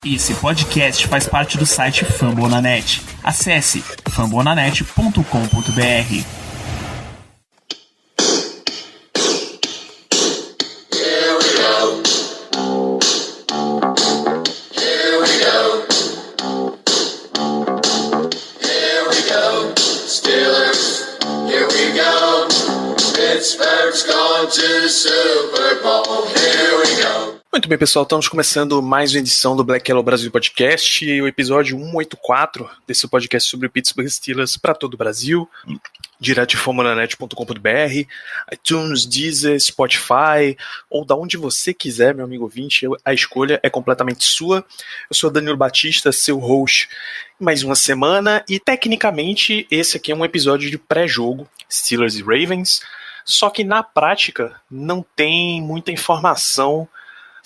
Esse podcast faz parte do site Fambonanet. Acesse fambonanet.com.br. Muito bem, pessoal, estamos começando mais uma edição do Black Yellow Brasil Podcast, o episódio 184 desse podcast sobre o Pittsburgh Steelers para todo o Brasil, direto de fambonanet.com.br, iTunes, Deezer, Spotify, ou da onde você quiser, meu amigo ouvinte, a escolha é completamente sua. Eu sou Danilo Batista, seu host, mais uma semana, e tecnicamente esse aqui é um episódio de pré-jogo, Steelers e Ravens, só que na prática não tem muita informação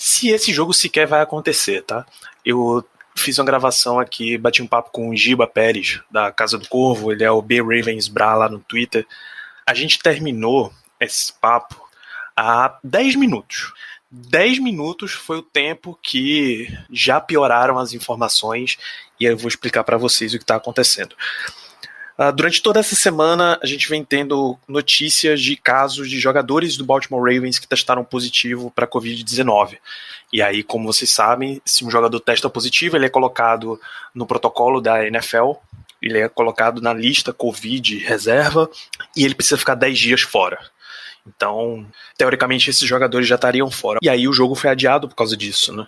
se esse jogo sequer vai acontecer, tá? Eu fiz uma gravação aqui, bati um papo com o Giba Pérez, da Casa do Corvo, ele é o B Ravens Bra lá no Twitter. A gente terminou esse papo há 10 minutos. 10 minutos foi o tempo que já pioraram as informações, e aí eu vou explicar para vocês o que está acontecendo. Durante toda essa semana, a gente vem tendo notícias de casos de jogadores do Baltimore Ravens que testaram positivo para a Covid-19. E aí, como vocês sabem, se um jogador testa positivo, ele é colocado no protocolo da NFL, ele é colocado na lista Covid reserva e ele precisa ficar 10 dias fora. Então, teoricamente, esses jogadores já estariam fora. E aí o jogo foi adiado por causa disso, né?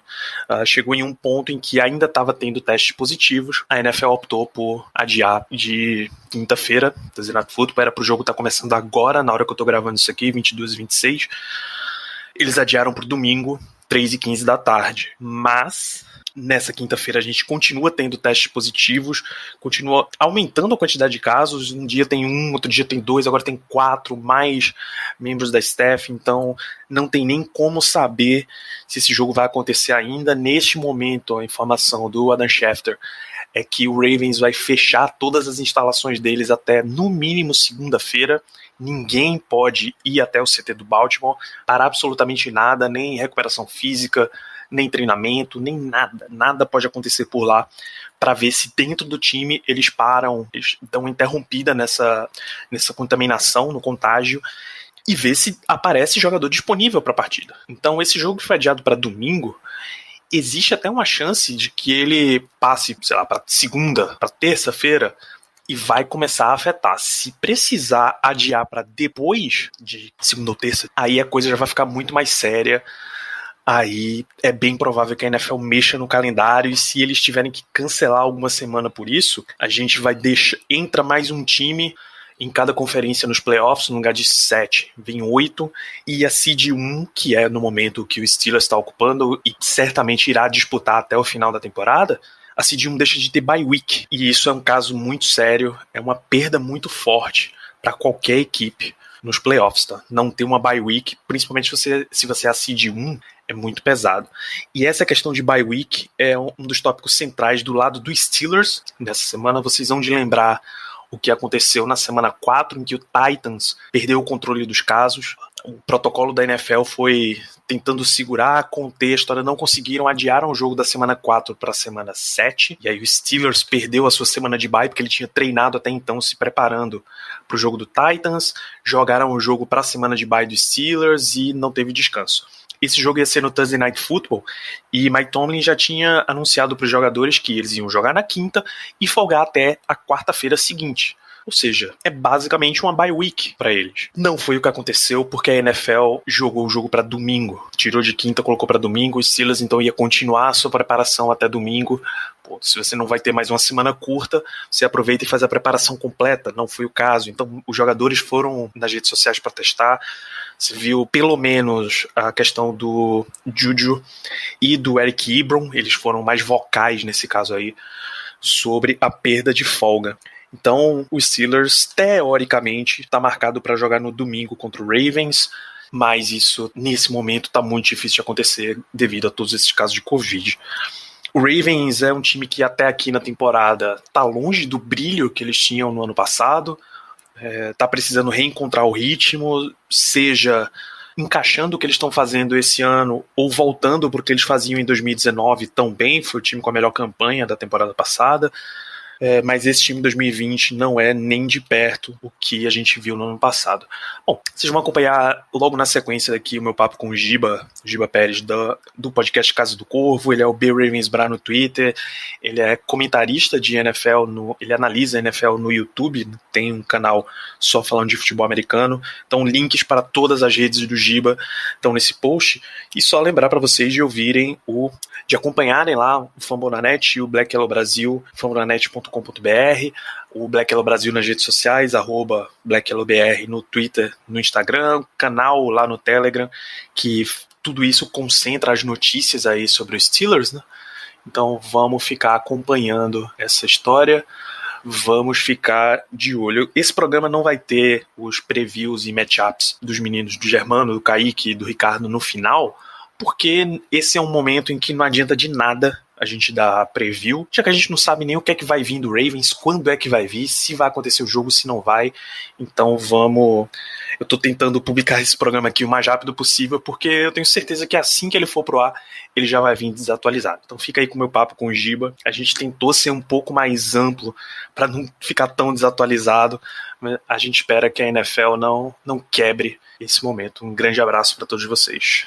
Chegou em um ponto em que ainda estava tendo testes positivos. A NFL optou por adiar de quinta-feira. Thursday Night Football era para o jogo estar começando agora, na hora que eu estou gravando isso aqui, 22h26. Eles adiaram para o domingo, 3h15 da tarde. Mas nessa quinta-feira a gente continua tendo testes positivos, continua aumentando a quantidade de casos, um dia tem 1, outro dia tem 2, agora tem 4, mais membros da staff, então não tem nem como saber se esse jogo vai acontecer ainda. Neste momento, a informação do Adam Schefter é que o Ravens vai fechar todas as instalações deles até, no mínimo, segunda-feira. Ninguém pode ir até o CT do Baltimore para absolutamente nada, nem recuperação física, nem treinamento, nem nada. Nada pode acontecer por lá para ver se dentro do time eles param, eles dão uma interrompida nessa contaminação, no contágio, e ver se aparece jogador disponível para a partida. Então esse jogo que foi adiado para domingo, existe até uma chance de que ele passe, sei lá, para segunda, para terça-feira, e vai começar a afetar. Se precisar adiar para depois de segunda ou terça, aí a coisa já vai ficar muito mais séria. Aí é bem provável que a NFL mexa no calendário, e se eles tiverem que cancelar alguma semana por isso, a gente vai entra mais um time em cada conferência nos playoffs, no lugar de 7, vem 8, e a seed 1, que é no momento que o Steelers está ocupando e certamente irá disputar até o final da temporada, a seed 1 deixa de ter bye week, e isso é um caso muito sério, é uma perda muito forte para qualquer equipe nos playoffs, tá? Não ter uma bye week, principalmente se você é a seed 1, é muito pesado. E essa questão de bye week é um dos tópicos centrais do lado do Steelers. Nessa semana vocês vão de lembrar o que aconteceu na semana 4, em que o Titans perdeu o controle dos casos. O protocolo da NFL foi tentando segurar, conter a história, não conseguiram, adiaram o jogo da semana 4 para a semana 7, e aí o Steelers perdeu a sua semana de bye, porque ele tinha treinado até então se preparando para o jogo do Titans, jogaram o jogo para a semana de bye do Steelers e não teve descanso. Esse jogo ia ser no Thursday Night Football, e Mike Tomlin já tinha anunciado para os jogadores que eles iam jogar na quinta e folgar até a quarta-feira seguinte. Ou seja, é basicamente uma bye week para eles. Não foi o que aconteceu, porque a NFL jogou o jogo para domingo. Tirou de quinta, colocou para domingo. O Steelers então ia continuar a sua preparação até domingo. Pô, se você não vai ter mais uma semana curta, você aproveita e faz a preparação completa. Não foi o caso. Então os jogadores foram nas redes sociais para testar. Você viu pelo menos a questão do Juju e do Eric Ebron. Eles foram mais vocais nesse caso aí sobre a perda de folga. Então, o Steelers, teoricamente, está marcado para jogar no domingo contra o Ravens, mas isso, nesse momento, está muito difícil de acontecer devido a todos esses casos de Covid. O Ravens é um time que até aqui na temporada está longe do brilho que eles tinham no ano passado, está precisando reencontrar o ritmo, seja encaixando o que eles estão fazendo esse ano ou voltando para o que eles faziam em 2019 tão bem. Foi o time com a melhor campanha da temporada passada. Mas esse time de 2020 não é nem de perto o que a gente viu no ano passado. Bom, vocês vão acompanhar logo na sequência aqui o meu papo com o Giba Pérez do podcast Casa do Corvo. Ele é o B Ravensbra no Twitter, ele é comentarista de NFL, ele analisa NFL no YouTube, tem um canal só falando de futebol americano. Então links para todas as redes do Giba estão nesse post. E só lembrar para vocês de ouvirem de acompanharem lá o Fambonanet e o Black Yellow Brasil, fambonanet.com.br, o Black Yellow Brasil nas redes sociais, @BlackYellowBR no Twitter, no Instagram, canal lá no Telegram, que tudo isso concentra as notícias aí sobre os Steelers, né? Então vamos ficar acompanhando essa história, vamos ficar de olho. Esse programa não vai ter os previews e matchups dos meninos do Germano, do Kaique e do Ricardo no final, porque esse é um momento em que não adianta de nada a gente dar preview, já que a gente não sabe nem o que é que vai vir do Ravens, quando é que vai vir, se vai acontecer o jogo, se não vai. Então eu tô tentando publicar esse programa aqui o mais rápido possível, porque eu tenho certeza que assim que ele for pro ar, ele já vai vir desatualizado. Então fica aí com o meu papo com o Giba. A gente tentou ser um pouco mais amplo para não ficar tão desatualizado, mas a gente espera que a NFL não quebre esse momento. Um grande abraço para todos vocês.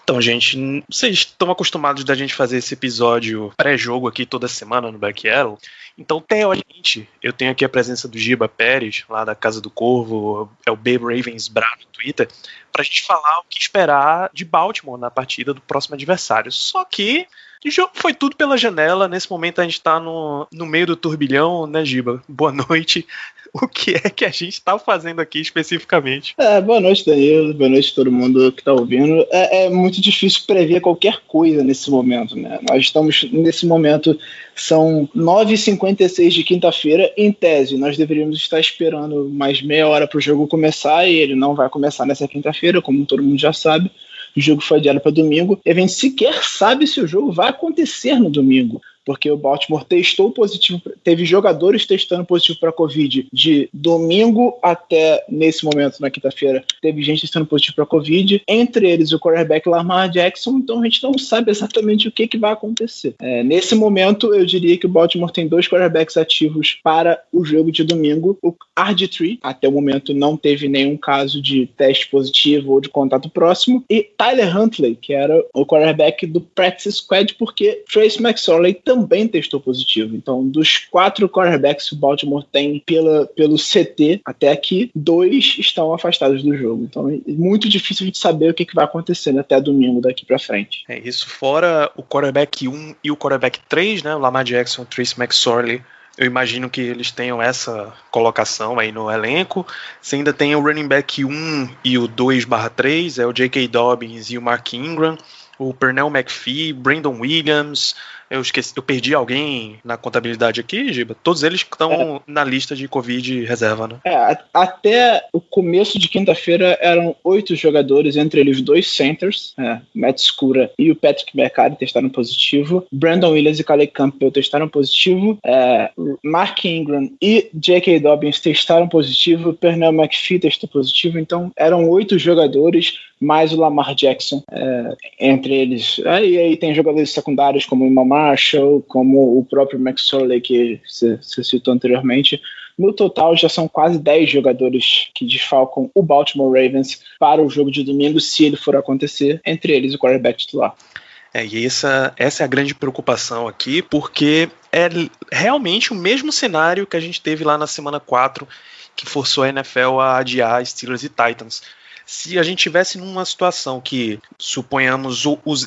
Então, gente, vocês estão acostumados da gente fazer esse episódio pré-jogo aqui toda semana no Black Yellow. Então, teoricamente, eu tenho aqui a presença do Giba Pérez, lá da Casa do Corvo, é o B Ravensbra no Twitter, pra gente falar o que esperar de Baltimore na partida do próximo adversário. Só que o jogo foi tudo pela janela. Nesse momento a gente tá no meio do turbilhão, né, Giba? Boa noite. O que é que a gente está fazendo aqui especificamente? Boa noite, Danilo. Boa noite a todo mundo que está ouvindo. É muito difícil prever qualquer coisa nesse momento, né? Nós estamos, nesse momento, são 9h56 de quinta-feira. Em tese, nós deveríamos estar esperando mais meia hora para o jogo começar, e ele não vai começar nessa quinta-feira, como todo mundo já sabe. O jogo foi adiado para domingo, e a gente sequer sabe se o jogo vai acontecer no domingo, porque o Baltimore testou positivo, teve jogadores testando positivo para Covid de domingo até nesse momento, na quinta-feira, teve gente testando positivo para Covid, entre eles o quarterback Lamar Jackson. Então a gente não sabe exatamente o que vai acontecer. Nesse momento, eu diria que o Baltimore tem 2 quarterbacks ativos para o jogo de domingo. O RG3, até o momento, não teve nenhum caso de teste positivo ou de contato próximo, e Tyler Huntley, que era o quarterback do practice squad, porque Trace McSorley também testou positivo. Então, dos 4 quarterbacks que o Baltimore tem pelo CT até aqui, 2 estão afastados do jogo. Então, é muito difícil a gente saber o que vai acontecer até domingo daqui pra frente. Isso fora o quarterback 1 e o quarterback 3, né? O Lamar Jackson, o Trace McSorley. Eu imagino que eles tenham essa colocação aí no elenco. Você ainda tem o running back 1 e o 2/3, é o J.K. Dobbins e o Mark Ingram, o Pernell McPhee, Brandon Williams. Eu perdi alguém na contabilidade aqui, Giba? Todos eles estão na lista de Covid reserva, né? Até o começo de quinta-feira eram 8 jogadores, entre eles 2 centers, Matt Skura e o Patrick Mercado testaram positivo, Brandon Williams e Calais Campbell testaram positivo, Mark Ingram e J.K. Dobbins testaram positivo, Pernell McPhee testou positivo. Então eram 8 jogadores, mais o Lamar Jackson entre eles. Aí tem jogadores secundários como o Imam Marshall, como o próprio McSorley, que você citou anteriormente. No total, já são quase 10 jogadores que desfalcam o Baltimore Ravens para o jogo de domingo, se ele for acontecer, entre eles o quarterback titular. E essa é a grande preocupação aqui, porque é realmente o mesmo cenário que a gente teve lá na semana 4, que forçou a NFL a adiar Steelers e Titans. Se a gente tivesse numa situação que, suponhamos,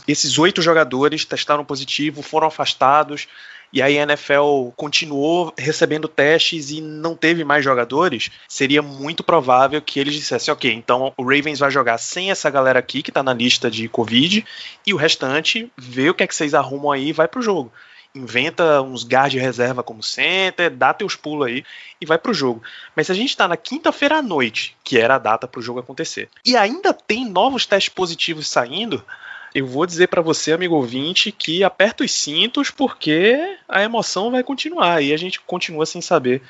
esses 8 jogadores testaram positivo, foram afastados, e aí a NFL continuou recebendo testes e não teve mais jogadores, seria muito provável que eles dissessem, ok, então o Ravens vai jogar sem essa galera aqui, que está na lista de Covid, e o restante, vê o que é que vocês arrumam aí e vai pro jogo. Inventa uns guard de reserva como center, dá teus pulos aí e vai pro jogo. Mas se a gente tá na quinta-feira à noite, que era a data pro jogo acontecer, e ainda tem novos testes positivos saindo, eu vou dizer pra você, amigo ouvinte, que aperta os cintos, porque a emoção vai continuar e a gente continua sem saber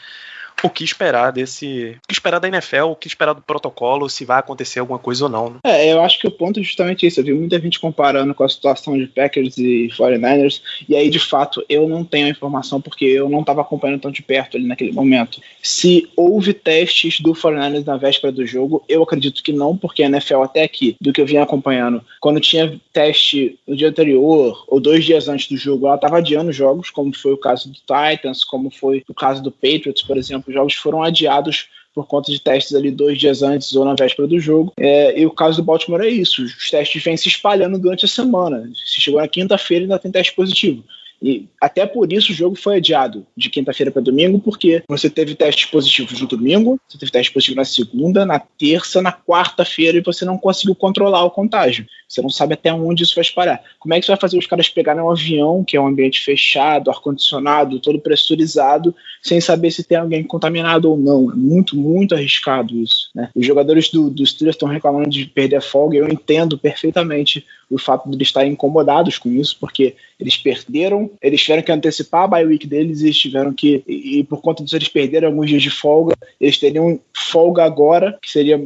o que esperar da NFL, o que esperar do protocolo, se vai acontecer alguma coisa ou não, né? Eu acho que o ponto é justamente isso. Eu vi muita gente comparando com a situação de Packers e 49ers, e aí, de fato, eu não tenho a informação porque eu não estava acompanhando tão de perto ali naquele momento. Se houve testes do 49ers na véspera do jogo, eu acredito que não, porque a NFL até aqui, do que eu vinha acompanhando, quando tinha teste no dia anterior ou 2 dias antes do jogo, ela estava adiando jogos, como foi o caso do Titans, como foi o caso do Patriots, por exemplo. Os jogos foram adiados por conta de testes ali 2 dias antes ou na véspera do jogo. E o caso do Baltimore é isso. Os testes vêm se espalhando durante a semana. Se chegou na quinta-feira, ainda tem teste positivo. E até por isso o jogo foi adiado de quinta-feira para domingo, porque você teve testes positivos no domingo, você teve testes positivos na segunda, na terça, na quarta-feira, e você não conseguiu controlar o contágio. Você não sabe até onde isso vai parar. Como é que você vai fazer os caras pegarem um avião, que é um ambiente fechado, ar-condicionado, todo pressurizado, sem saber se tem alguém contaminado ou não? É muito, muito arriscado isso, né? Os jogadores dos Steelers estão reclamando de perder a folga, e eu entendo perfeitamente o fato de eles estarem incomodados com isso, porque eles perderam, eles tiveram que antecipar a bye week deles, e por conta disso eles perderam alguns dias de folga, eles teriam folga agora, que seria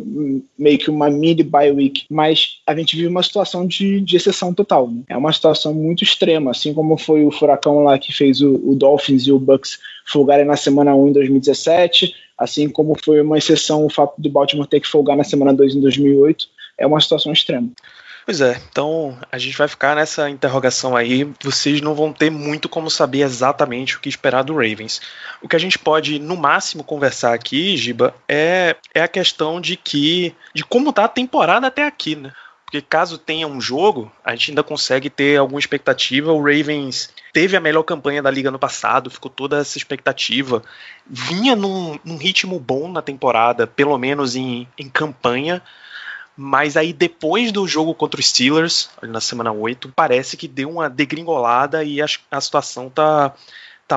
meio que uma mini bye week, mas a gente vive uma situação de exceção total, né? É uma situação muito extrema, assim como foi o furacão lá que fez o Dolphins e o Bucks folgarem na semana 1 em 2017, assim como foi uma exceção o fato do Baltimore ter que folgar na semana 2 em 2008, é uma situação extrema. Pois é, então a gente vai ficar nessa interrogação aí, vocês não vão ter muito como saber exatamente o que esperar do Ravens. O que a gente pode, no máximo, conversar aqui, Giba, é a questão de como tá a temporada até aqui, né? Porque caso tenha um jogo, a gente ainda consegue ter alguma expectativa. O Ravens teve a melhor campanha da liga no passado, ficou toda essa expectativa. Vinha num ritmo bom na temporada, pelo menos em campanha. Mas aí depois do jogo contra os Steelers, na semana 8, parece que deu uma degringolada e a situação tá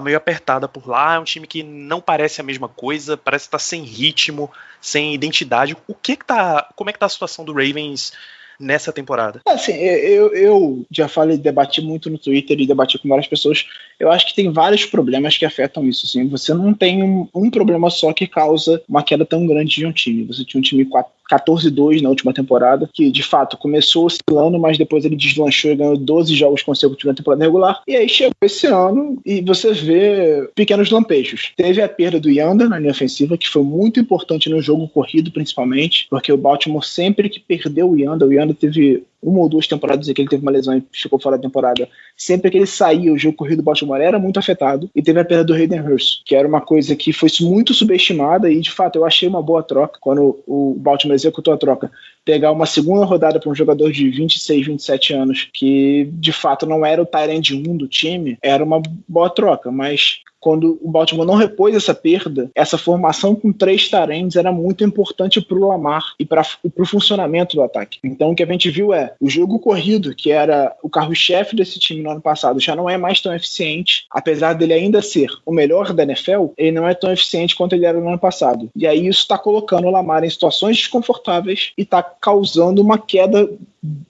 meio apertada por lá. É um time que não parece a mesma coisa, parece que tá sem ritmo, sem identidade. Como é que tá a situação do Ravens nessa temporada? Assim, eu já debati muito no Twitter e debati com várias pessoas. Eu acho que tem vários problemas que afetam isso. Assim. Você não tem um problema só que causa uma queda tão grande de um time. Você tinha um time 14-2 na última temporada, que de fato começou oscilando, mas depois ele deslanchou e ganhou 12 jogos consecutivos na temporada regular. E aí chegou esse ano e você vê pequenos lampejos. Teve a perda do Yanda na linha ofensiva, que foi muito importante no jogo corrido, principalmente, porque o Baltimore sempre que perdeu o Yanda teve 1 ou 2 temporadas em que ele teve uma lesão e ficou fora da temporada. Sempre que ele saía, o jogo corrido do Baltimore era muito afetado. E teve a perda do Hayden Hurst, que era uma coisa que foi muito subestimada e, de fato, eu achei uma boa troca quando o Baltimore executou a troca. Pegar uma segunda rodada para um jogador de 26, 27 anos, que, de fato, não era o tight end 1 do time, era uma boa troca, mas quando o Baltimore não repôs essa perda, essa formação com 3 tight ends era muito importante para o Lamar e para o funcionamento do ataque. Então o que a gente viu o jogo corrido, que era o carro-chefe desse time no ano passado, já não é mais tão eficiente, apesar dele ainda ser o melhor da NFL, ele não é tão eficiente quanto ele era no ano passado. E aí isso está colocando o Lamar em situações desconfortáveis e está causando uma queda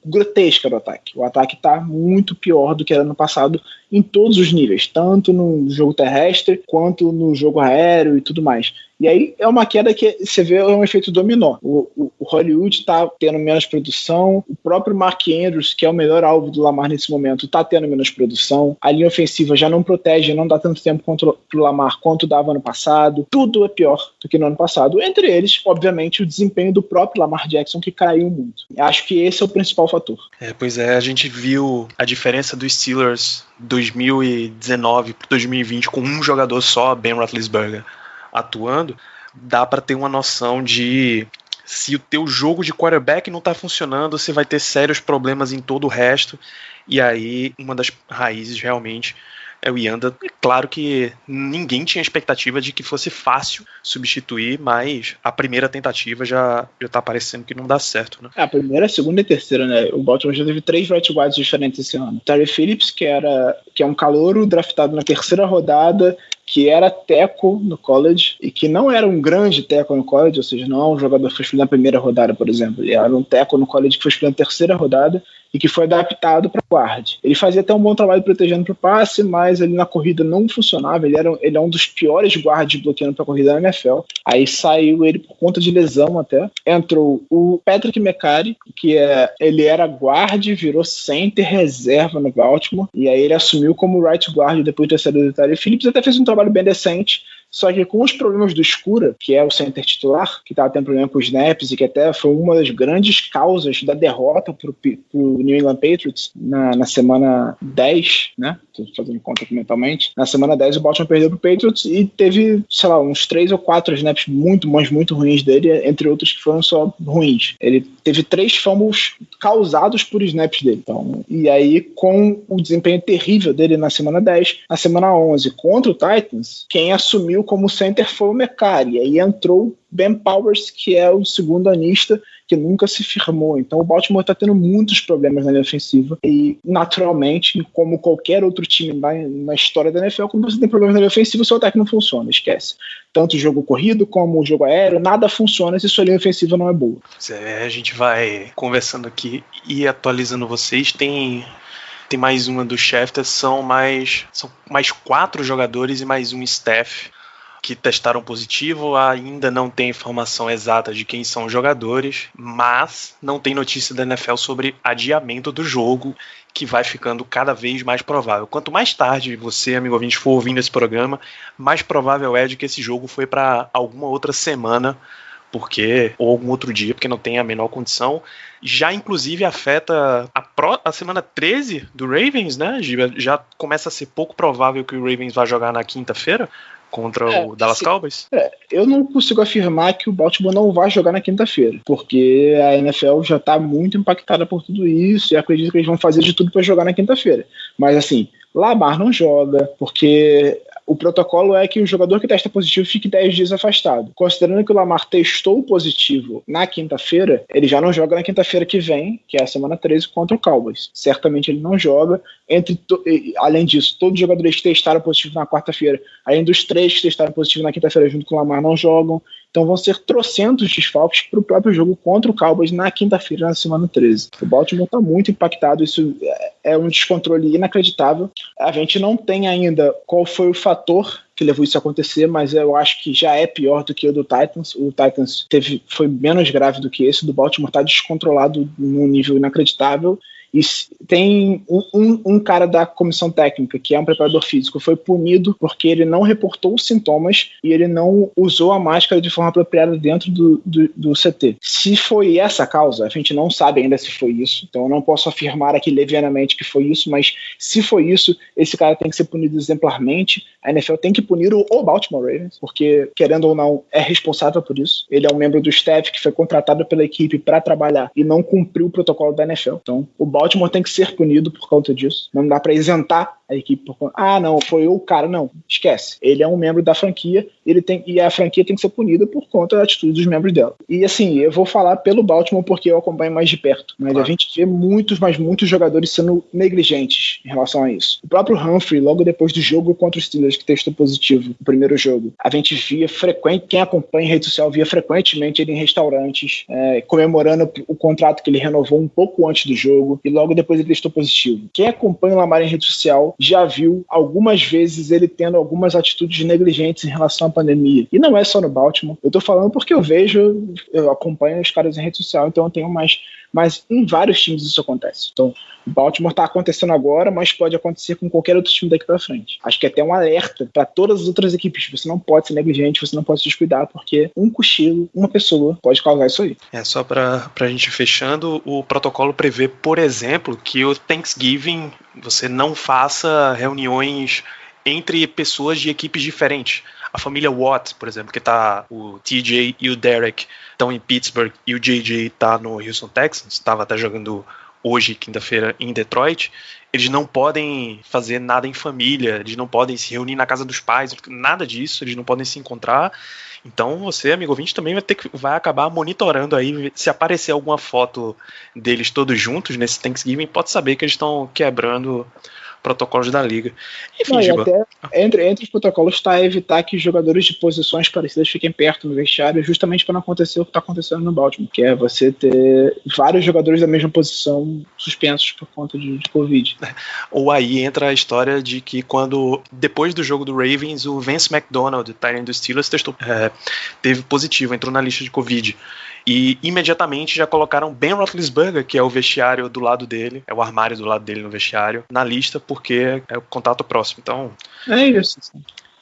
grotesca do ataque. O ataque está muito pior do que era no passado em todos os níveis, tanto no jogo terrestre quanto no jogo aéreo e tudo mais. E aí é uma queda que você vê um efeito dominó. O Hollywood está tendo menos produção, o próprio Mark Andrews, que é o melhor alvo do Lamar nesse momento, está tendo menos produção, a linha ofensiva já não protege, não dá tanto tempo contra o Lamar quanto dava no passado, tudo é pior do que no ano passado, entre eles, obviamente, o desempenho do próprio Lamar Jackson, que caiu muito. Acho que esse é o principal fator. Pois é, a gente viu a diferença dos Steelers 2019 para 2020 com um jogador só, Ben Roethlisberger, atuando. Dá para ter uma noção de se o teu jogo de quarterback não está funcionando, você vai ter sérios problemas em todo o resto, e aí uma das raízes realmente é o Yanda. Claro que ninguém tinha expectativa de que fosse fácil substituir, mas a primeira tentativa já tá parecendo que não dá certo, né? A primeira, a segunda e a terceira, né? O Baltimore já teve 3 right guards diferentes esse ano. Terry Phillips, que é um calouro draftado na 3ª rodada, que era tackle no college, e que não era um grande tackle no college, ou seja, não é um jogador que foi escolhido na 1ª rodada, por exemplo. Ele era um tackle no college que foi escolhido na 3ª rodada, e que foi adaptado para guarde. Ele fazia até um bom trabalho protegendo para o passe, mas ele na corrida não funcionava. Ele é um dos piores guardes bloqueando para a corrida na NFL. Aí saiu ele por conta de lesão até. Entrou o Patrick Mekari, ele era guarde, virou center reserva no Baltimore, e aí ele assumiu como right guard depois de ter saído do Tyler Phillips. Até fez um trabalho bem decente. Só que com os problemas do Escura, que é o center titular, que estava tendo problema com os snaps e que até foi uma das grandes causas da derrota para o New England Patriots na semana 10, né? Estou fazendo conta aqui mentalmente. Na semana 10 o Baltimore perdeu para o Patriots e teve, sei lá, uns 3 ou 4 snaps muito ruins dele, entre outros que foram só ruins. Ele teve 3 fumbles causados por snaps dele. Então, e aí, com o desempenho terrível dele na semana 10, na semana 11 contra o Titans, quem assumiu como center foi o Mekari. Aí entrou Ben Powers, que é o segundo anista, que nunca se firmou. Então o Baltimore está tendo muitos problemas na linha ofensiva e, naturalmente, como qualquer outro time na história da NFL, quando você tem problemas na linha ofensiva, o seu ataque não funciona, esquece. Tanto o jogo corrido como o jogo aéreo, nada funciona se sua linha ofensiva não é boa. A gente vai conversando aqui e atualizando vocês. Tem mais uma do Schefter, são mais 4 jogadores e mais um staff que testaram positivo. Ainda não tem informação exata de quem são os jogadores, mas não tem notícia da NFL sobre adiamento do jogo, que vai ficando cada vez mais provável. Quanto mais tarde você, amigo ouvinte, for ouvindo esse programa, mais provável é de que esse jogo foi para alguma outra semana, ou algum outro dia, porque não tem a menor condição. Já inclusive afeta a semana 13 do Ravens, né? Já começa a ser pouco provável que o Ravens vá jogar na quinta-feira contra o Dallas Cowboys? Eu não consigo afirmar que o Baltimore não vai jogar na quinta-feira, porque a NFL já está muito impactada por tudo isso e acredito que eles vão fazer de tudo para jogar na quinta-feira. Mas assim, Lamar não joga, porque o protocolo é que o jogador que testa positivo fique 10 dias afastado. Considerando que o Lamar testou positivo na quinta-feira, ele já não joga na quinta-feira que vem, que é a semana 13, contra o Cowboys. Certamente ele não joga. Além disso, todos os jogadores que testaram positivo na quarta-feira, além dos 3 que testaram positivo na quinta-feira junto com o Lamar, não jogam. Então vão ser trocentos desfalques para o próprio jogo contra o Cowboys na quinta-feira, na semana 13. O Baltimore está muito impactado, isso é um descontrole inacreditável. A gente não tem ainda qual foi o fator que levou isso a acontecer, mas eu acho que já é pior do que o do Titans. O Titans foi menos grave do que esse, do Baltimore está descontrolado num nível inacreditável. E tem um cara da comissão técnica, que é um preparador físico, foi punido porque ele não reportou os sintomas e ele não usou a máscara de forma apropriada dentro do CT. Se foi essa a causa, a gente não sabe ainda se foi isso, então eu não posso afirmar aqui levianamente que foi isso, mas se foi isso, esse cara tem que ser punido exemplarmente. A NFL tem que punir o Baltimore Ravens, porque, querendo ou não, é responsável por isso. Ele é um membro do staff que foi contratado pela equipe para trabalhar e não cumpriu o protocolo da NFL. Então, o Baltimore tem que ser punido por conta disso. Não dá para isentar a equipe por conta. Não, foi o cara. Não, esquece. Ele é um membro da franquia e a franquia tem que ser punida por conta da atitude dos membros dela. E assim, eu vou falar pelo Baltimore porque eu acompanho mais de perto, mas a gente vê muitos jogadores sendo negligentes em relação a isso. O próprio Humphrey, logo depois do jogo contra os Steelers, que testou positivo no primeiro jogo, a gente via quem acompanha em rede social via frequentemente ele em restaurantes, comemorando o contrato que ele renovou um pouco antes do jogo, e logo depois ele testou positivo. Quem acompanha o Lamar em rede social já viu algumas vezes ele tendo algumas atitudes negligentes em relação à pandemia. E não é só no Baltimore. Eu tô falando porque eu acompanho os caras em rede social, então eu tenho mas em vários times isso acontece. Então, o Baltimore está acontecendo agora, mas pode acontecer com qualquer outro time daqui para frente. Acho que é até um alerta para todas as outras equipes. Você não pode ser negligente, você não pode se descuidar, porque um cochilo, uma pessoa, pode causar isso aí. Só para a gente fechando, o protocolo prevê, por exemplo, que o Thanksgiving você não faça reuniões entre pessoas de equipes diferentes. A família Watt, por exemplo, que tá o TJ e o Derek estão em Pittsburgh e o JJ tá no Houston Texans, estava até jogando hoje, quinta-feira, em Detroit. Eles não podem fazer nada em família, eles não podem se reunir na casa dos pais, nada disso, eles não podem se encontrar. Então você, amigo ouvinte, também vai acabar monitorando aí, se aparecer alguma foto deles todos juntos nesse Thanksgiving, pode saber que eles estão quebrando protocolos da liga. Enfim, Não, e Giba. até entre os protocolos está evitar que jogadores de posições parecidas fiquem perto no vestiário, justamente para não acontecer o que está acontecendo no Baltimore, que é você ter vários jogadores da mesma posição suspensos por conta de Covid. Ou aí entra a história de que depois do jogo do Ravens, o Vance McDonald, tight end do Steelers, teve positivo, entrou na lista de Covid. E imediatamente já colocaram Ben Roethlisberger, que é o vestiário do lado dele, é o armário do lado dele no vestiário, na lista, porque é o contato próximo. Então, é isso.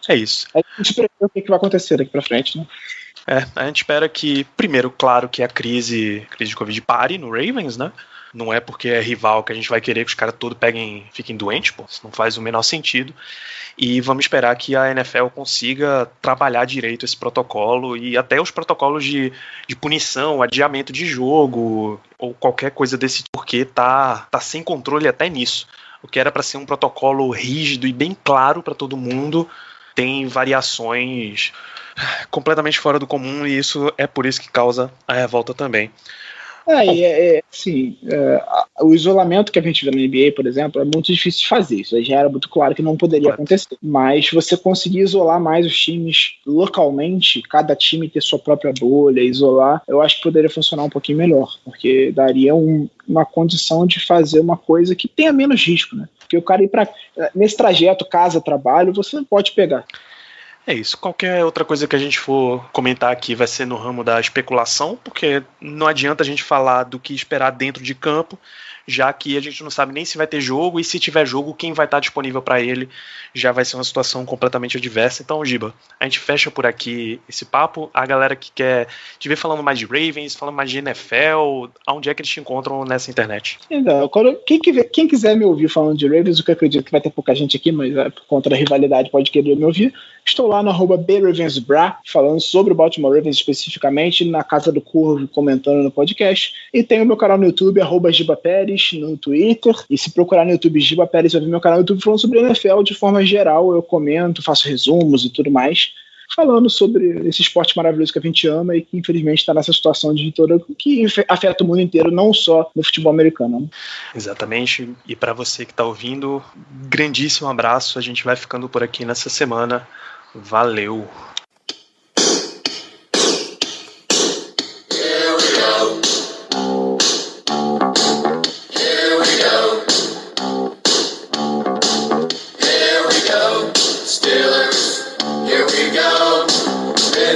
É isso. A gente prevê o que vai acontecer daqui pra frente, né? A gente espera que, primeiro, claro, que a crise de Covid pare no Ravens, né? Não é porque é rival que a gente vai querer que os caras todos fiquem doentes, pô. Isso não faz o menor sentido. E vamos esperar que a NFL consiga trabalhar direito esse protocolo e até os protocolos de punição, adiamento de jogo ou qualquer coisa desse tipo, porque tá sem controle até nisso. O que era para ser um protocolo rígido e bem claro para todo mundo tem variações completamente fora do comum e isso é por isso que causa a revolta também. O isolamento que a gente vê na NBA, por exemplo, é muito difícil de fazer. Isso já era muito claro que não poderia acontecer. Mas você conseguir isolar mais os times localmente, cada time ter sua própria bolha, isolar, eu acho que poderia funcionar um pouquinho melhor, porque daria uma condição de fazer uma coisa que tenha menos risco, né? Porque o cara ir nesse trajeto casa-trabalho, você não pode pegar. É isso. Qualquer outra coisa que a gente for comentar aqui vai ser no ramo da especulação, porque não adianta a gente falar do que esperar dentro de campo, já que a gente não sabe nem se vai ter jogo, e se tiver jogo, quem vai estar disponível para ele já vai ser uma situação completamente adversa. Então, Giba, a gente fecha por aqui esse papo. A galera que quer te ver falando mais de Ravens, falando mais de NFL, aonde é que eles te encontram nessa internet? Então, quem quiser me ouvir falando de Ravens, o que eu acredito que vai ter pouca gente aqui, mas por conta da rivalidade pode querer me ouvir, estou lá no @BRavensBra, falando sobre o Baltimore Ravens especificamente, na Casa do Corvo, comentando no podcast, e tem o meu canal no YouTube, @GibaPérez, no Twitter, e se procurar no YouTube Giba Pérez, vai ver meu canal no YouTube falando sobre NFL de forma geral. Eu comento, faço resumos e tudo mais, falando sobre esse esporte maravilhoso que a gente ama e que infelizmente está nessa situação de toda que afeta o mundo inteiro, não só no futebol americano. Né? Exatamente, e para você que está ouvindo, grandíssimo abraço, a gente vai ficando por aqui nessa semana. Valeu!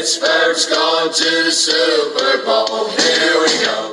Pittsburgh's gone to the Super Bowl. Here we go.